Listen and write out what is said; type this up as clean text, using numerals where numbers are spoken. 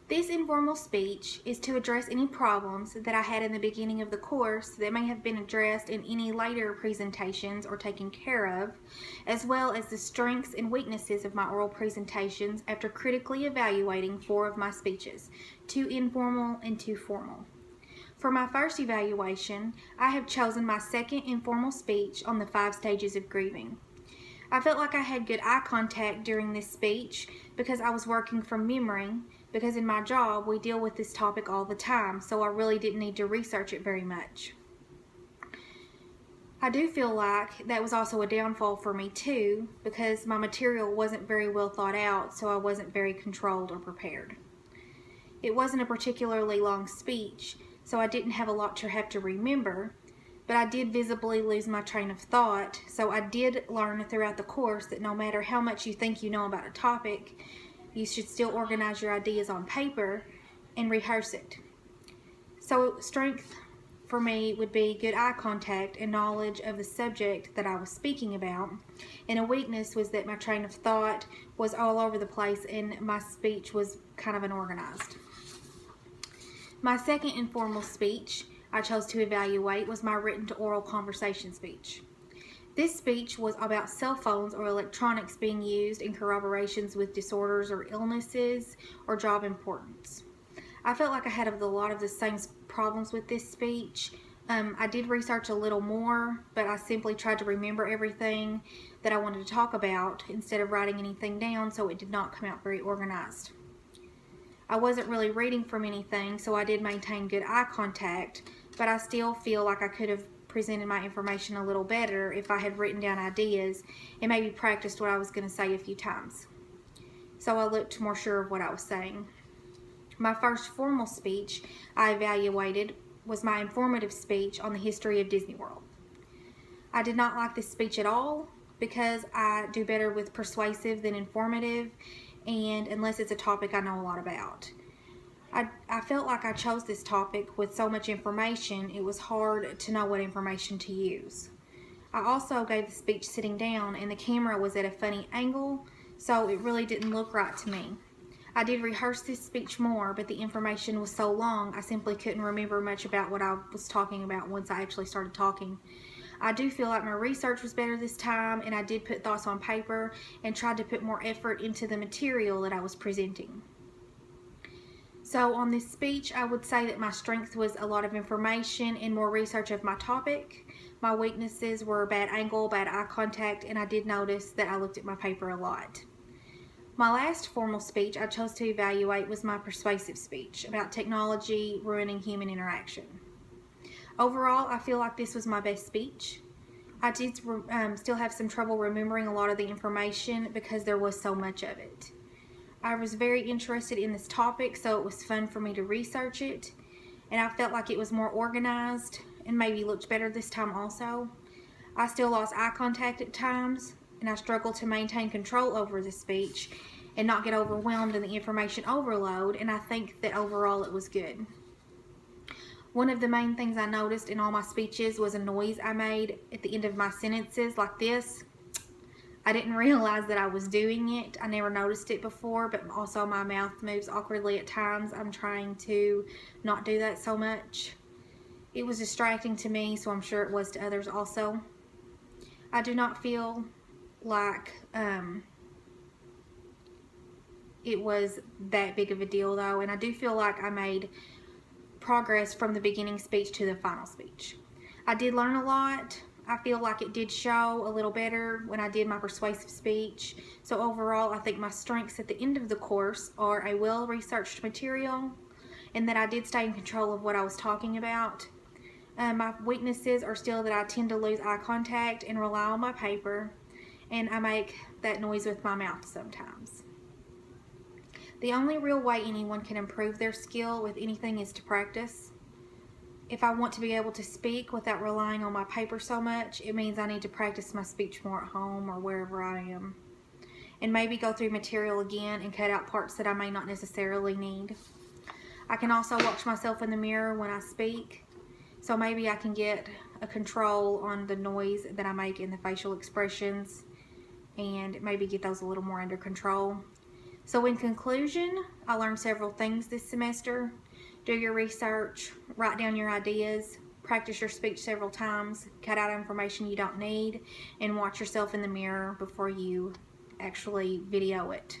This informal speech is to address any problems that I had in the beginning of the course that may have been addressed in any later presentations or taken care of, as well as the strengths and weaknesses of my oral presentations after critically evaluating 4 of my speeches, 2 informal and 2 formal. For my first evaluation, I have chosen my second informal speech on the 5 stages of grieving. I felt like I had good eye contact during this speech because I was working from memory, because in my job we deal with this topic all the time, so I really didn't need to research it very much. I do feel like that was also a downfall for me too, because my material wasn't very well thought out, so I wasn't very controlled or prepared. It wasn't a particularly long speech, so I didn't have a lot to have to remember, but I did visibly lose my train of thought, so I did learn throughout the course that no matter how much you think you know about a topic, you should still organize your ideas on paper and rehearse it. So strength for me would be good eye contact and knowledge of the subject that I was speaking about, and a weakness was that my train of thought was all over the place and my speech was kind of unorganized. My second informal speech I chose to evaluate was my written to oral conversation speech. This speech was about cell phones or electronics being used in corroborations with disorders or illnesses or job importance. I felt like I had a lot of the same problems with this speech. I did research a little more, but I simply tried to remember everything that I wanted to talk about instead of writing anything down, so it did not come out very organized. I wasn't really reading from anything, so I did maintain good eye contact, but I still feel like I could have presented my information a little better if I had written down ideas and maybe practiced what I was going to say a few times. So I looked more sure of what I was saying. My first formal speech I evaluated was my informative speech on the history of Disney World. I did not like this speech at all because I do better with persuasive than informative, and unless it's a topic I know a lot about. I felt like I chose this topic with so much information, it was hard to know what information to use. I also gave the speech sitting down and the camera was at a funny angle, so it really didn't look right to me. I did rehearse this speech more, but the information was so long I simply couldn't remember much about what I was talking about once I actually started talking. I do feel like my research was better this time, and I did put thoughts on paper and tried to put more effort into the material that I was presenting. So on this speech, I would say that my strength was a lot of information and more research of my topic. My weaknesses were bad angle, bad eye contact, and I did notice that I looked at my paper a lot. My last formal speech I chose to evaluate was my persuasive speech about technology ruining human interaction. Overall, I feel like this was my best speech. I did still have some trouble remembering a lot of the information because there was so much of it. I was very interested in this topic, so it was fun for me to research it, and I felt like it was more organized and maybe looked better this time also. I still lost eye contact at times, and I struggled to maintain control over the speech and not get overwhelmed in the information overload, and I think that overall it was good. One of the main things I noticed in all my speeches was a noise I made at the end of my sentences, like this. I didn't realize that I was doing it. I never noticed it before, but also my mouth moves awkwardly at times. I'm trying to not do that so much. It was distracting to me, so I'm sure it was to others also. I do not feel like it was that big of a deal though, and I do feel like I made progress from the beginning speech to the final speech. I did learn a lot. I feel like it did show a little better when I did my persuasive speech. So overall, I think my strengths at the end of the course are a well-researched material and that I did stay in control of what I was talking about. My weaknesses are still that I tend to lose eye contact and rely on my paper, and I make that noise with my mouth sometimes. The only real way anyone can improve their skill with anything is to practice. If I want to be able to speak without relying on my paper so much, it means I need to practice my speech more at home or wherever I am. And maybe go through material again and cut out parts that I may not necessarily need. I can also watch myself in the mirror when I speak, so maybe I can get a control on the noise that I make in the facial expressions and maybe get those a little more under control. So in conclusion, I learned several things this semester. Do your research, write down your ideas, practice your speech several times, cut out information you don't need, and watch yourself in the mirror before you actually video it.